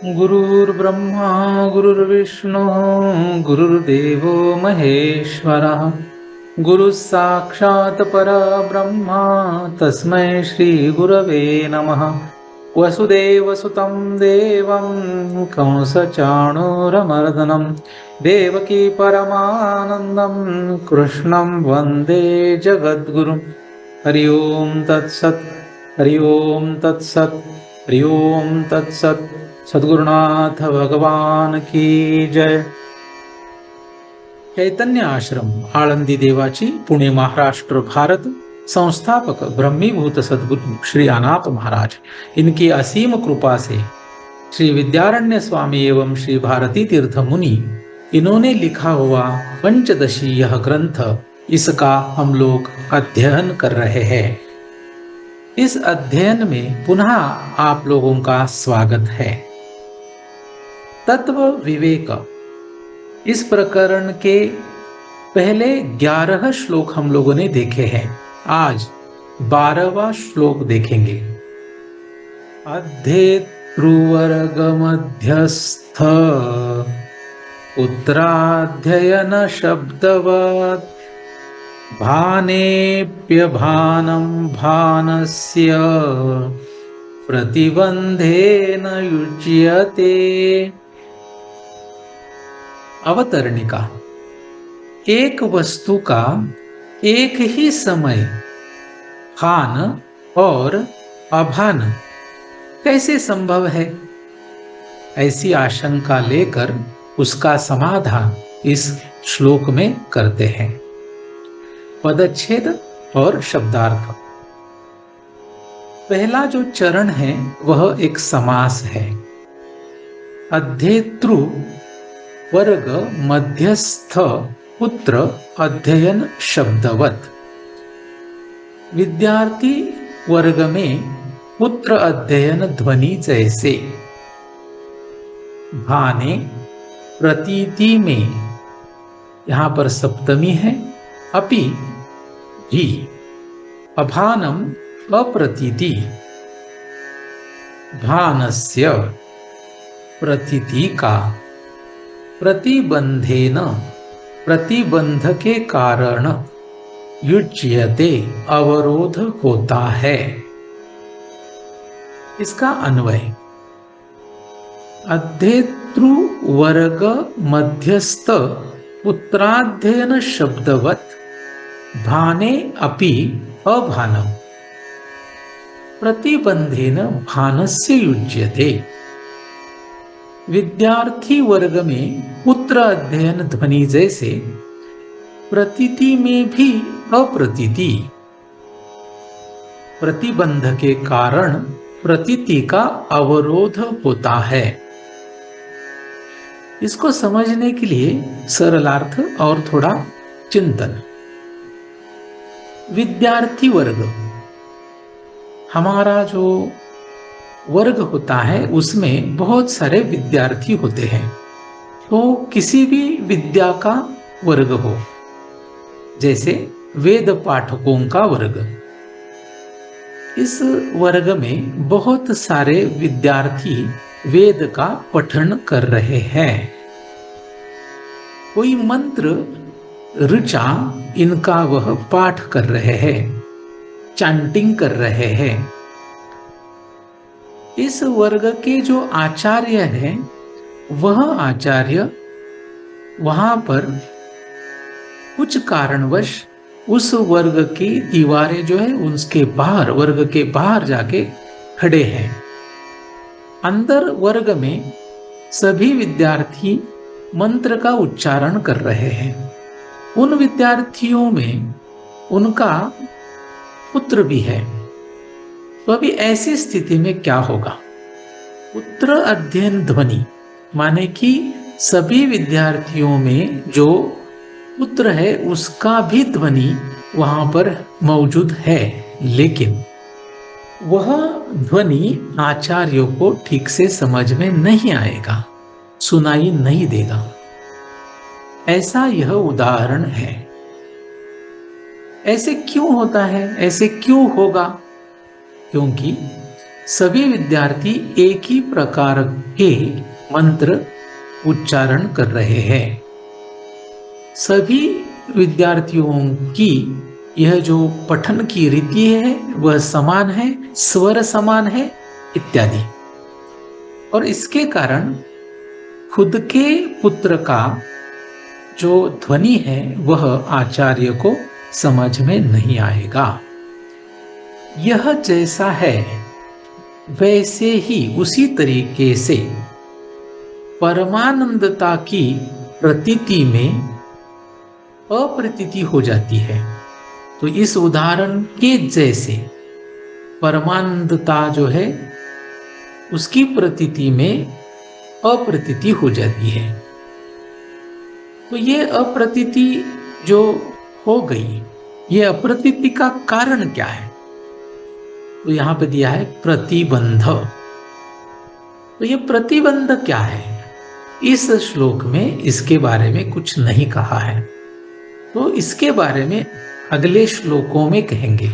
गुरुर्ब्रह्मा गुरुर्विष्णु गुरुर्देवो महेश्वरः गुरुः साक्षात् परब्रह्मा तस्मै श्री गुरवे नमः। वसुदेवसुतं देवं कंसचाणूरमर्दनं देवकी परमानन्दं कृष्णं वन्दे जगद्गुरुं। हरि ओं तत्सत् हरि ओं तत्सत् हरि ओं तत्सत्। सद्गुरुनाथ भगवान की जय। चैतन्य आश्रम आळंदी देवाची, पुणे महाराष्ट्र भारत। संस्थापक ब्रह्मीभूत सद्गुरु श्री अनाथ महाराज, इनकी असीम कृपा से श्री विद्यारण्य स्वामी एवं श्री भारती तीर्थ मुनि, इन्होंने लिखा हुआ पंचदशी यह ग्रंथ, इसका हम लोग अध्ययन कर रहे हैं। इस अध्ययन में पुनः आप लोगों का स्वागत है। तत्व विवेक, इस प्रकरण के पहले 11 श्लोक हम लोगों ने देखे हैं। आज 12वां श्लोक देखेंगे। अध्येतृवर्ग मध्यस्थ उत्तराध्ययन शब्दवत् भानेप्यभानं भानस्य प्रतिबंधेन युज्यते। अवतरणिका, एक वस्तु का एक ही समय भान और अभान कैसे संभव है, ऐसी आशंका लेकर उसका समाधान इस श्लोक में करते हैं। पदच्छेद और शब्दार्थ। पहला जो चरण है वह एक समास है। अध्येतृ वर्ग मध्यस्थ पुत्र अध्ययन शब्दवत। विद्यार्थी वर्ग में पुत्र अध्ययन ध्वनि जैसे। भाने प्रतीति में, यहां पर सप्तमी है, अपि भी। अभानम अप्रतीति, भानस्य प्रतीति का। प्रतिबंधेन प्रतिबंध के कारण, युज्यते अवरोध होता है। इसका अन्वय। अध्येतृ वर्ग मध्यस्थ पुत्राध्ययन शब्दवत भाने अपि अभानम प्रतिबंधेन भानस्य युज्यते। विद्यार्थी वर्ग में पुत्र अध्ययन ध्वनि जैसे प्रतीति में भी अप्रतीति, प्रतिबंध के कारण प्रतीति का अवरोध होता है। इसको समझने के लिए सरलार्थ और थोड़ा चिंतन। विद्यार्थी वर्ग, हमारा जो वर्ग होता है उसमें बहुत सारे विद्यार्थी होते हैं। तो किसी भी विद्या का वर्ग हो, जैसे वेद पाठकों का वर्ग, इस वर्ग में बहुत सारे विद्यार्थी वेद का पठन कर रहे हैं। कोई मंत्र ऋचा इनका वह पाठ कर रहे हैं, चैंटिंग कर रहे हैं। इस वर्ग के जो आचार्य हैं, वह आचार्य वहां पर कुछ कारणवश उस वर्ग की दीवारें जो है उसके बाहर, वर्ग के बाहर जाके खड़े हैं। अंदर वर्ग में सभी विद्यार्थी मंत्र का उच्चारण कर रहे हैं। उन विद्यार्थियों में उनका पुत्र भी है। तो अभी ऐसी स्थिति में क्या होगा? पुत्र अध्ययन ध्वनि माने कि सभी विद्यार्थियों में जो पुत्र है उसका भी ध्वनि वहां पर मौजूद है, लेकिन वह ध्वनि आचार्यों को ठीक से समझ में नहीं आएगा, सुनाई नहीं देगा। ऐसा यह उदाहरण है। ऐसे क्यों होता है, ऐसे क्यों होगा? क्योंकि सभी विद्यार्थी एक ही प्रकार के मंत्र उच्चारण कर रहे हैं। सभी विद्यार्थियों की यह जो पठन की रीति है वह समान है, स्वर समान है इत्यादि। और इसके कारण खुद के पुत्र का जो ध्वनि है वह आचार्य को समझ में नहीं आएगा। यह जैसा है वैसे ही उसी तरीके से परमानंदता की प्रतीति में अप्रतीति हो जाती है। तो इस उदाहरण के जैसे परमानंदता जो है उसकी प्रतीति में अप्रतीति हो जाती है। तो ये अप्रतीति जो हो गई, ये अप्रतीति का कारण क्या है? तो यहां पे दिया है प्रतिबंध। तो ये प्रतिबंध क्या है? इस श्लोक में इसके बारे में कुछ नहीं कहा है, तो इसके बारे में अगले श्लोकों में कहेंगे।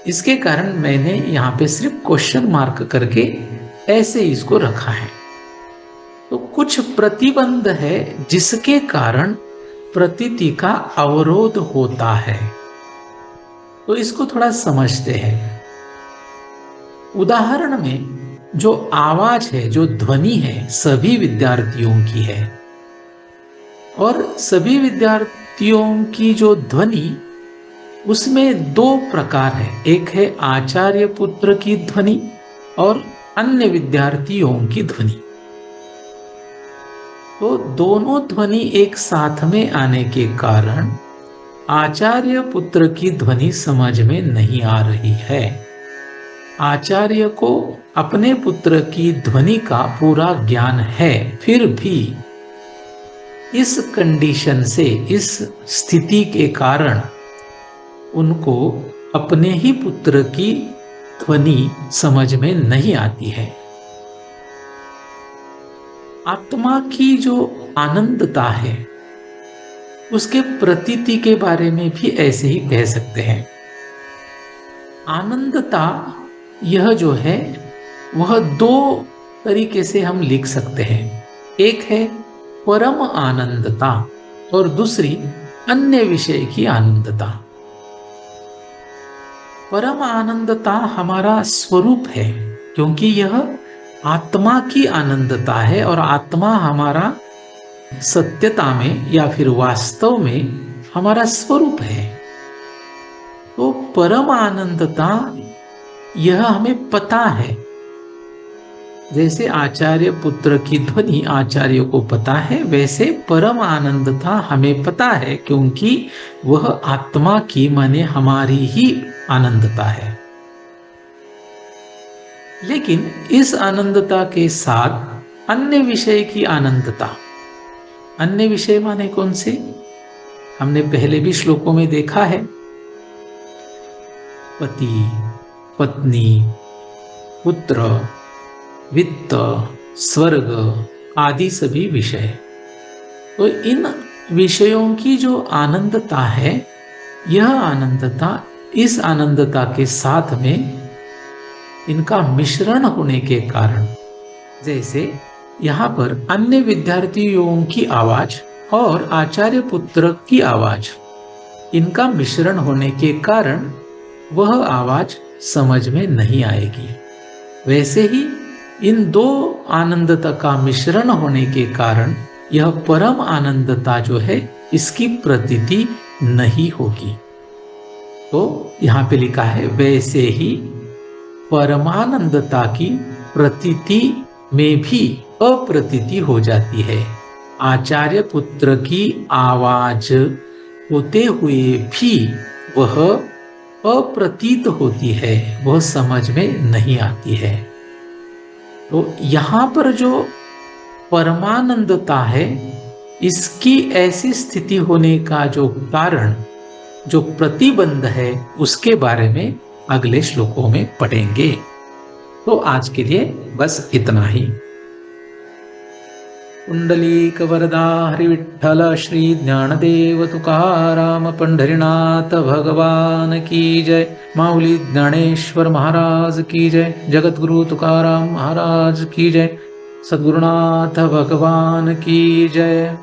इसके कारण मैंने यहाँ पे सिर्फ क्वेश्चन मार्क करके ऐसे इसको रखा है। तो कुछ प्रतिबंध है जिसके कारण प्रतीति का अवरोध होता है। तो इसको थोड़ा समझते हैं। उदाहरण में जो आवाज है, जो ध्वनि है, सभी विद्यार्थियों की है। और सभी विद्यार्थियों की जो ध्वनि, उसमें दो प्रकार है। एक है आचार्य पुत्र की ध्वनि और अन्य विद्यार्थियों की ध्वनि। तो दोनों ध्वनि एक साथ में आने के कारण आचार्य पुत्र की ध्वनि समझ में नहीं आ रही है। आचार्य को अपने पुत्र की ध्वनि का पूरा ज्ञान है, फिर भी इस कंडीशन से, इस स्थिति के कारण उनको अपने ही पुत्र की ध्वनि समझ में नहीं आती है। आत्मा की जो आनंदता है उसके प्रतीति के बारे में भी ऐसे ही कह सकते हैं। आनंदता यह जो है वह दो तरीके से हम लिख सकते हैं। एक है परम आनंदता और दूसरी अन्य विषय की आनंदता। परम आनंदता हमारा स्वरूप है, क्योंकि यह आत्मा की आनंदता है और आत्मा हमारा सत्यता में या फिर वास्तव में हमारा स्वरूप है। तो परम आनंदता यह हमें पता है। जैसे आचार्य पुत्र की ध्वनि आचार्य को पता है, वैसे परम आनंदता हमें पता है, क्योंकि वह आत्मा की माने हमारी ही आनंदता है। लेकिन इस आनंदता के साथ अन्य विषय की आनंदता, अन्य विषय माने कौन से? हमने पहले भी श्लोकों में देखा है, पति, पत्नी, पुत्र, वित्त, स्वर्ग आदि सभी विषय। तो इन विषयों की जो आनंदता है, यह आनंदता इस आनंदता के साथ में इनका मिश्रण होने के कारण, जैसे यहाँ पर अन्य विद्यार्थियों की आवाज और आचार्य पुत्र की आवाज, इनका मिश्रण होने के कारण वह आवाज समझ में नहीं आएगी। वैसे ही इन दो आनंदता का मिश्रण होने के कारण यह परम आनंदता जो है इसकी प्रतीति नहीं होगी। तो यहाँ पे लिखा है वैसे ही परमानंदता की प्रतीति में भी अप्रतीति हो जाती है। आचार्य पुत्र की आवाज होते हुए भी वह अप्रतीत होती है, वह समझ में नहीं आती है। तो यहाँ पर जो परमानंदता है, इसकी ऐसी स्थिति होने का जो कारण, जो प्रतिबंध है, उसके बारे में अगले श्लोकों में पढ़ेंगे। तो आज के लिए बस इतना ही। पुंडलीक वरदा हरि विठ्ठल श्री ज्ञानदेव तुकाराम पंढरीनाथ भगवान की जय। माऊली ज्ञानेश्वर महाराज की जय। जगद्गुरु तुकाराम महाराज की जय। सद्गुरुनाथ भगवान की जय।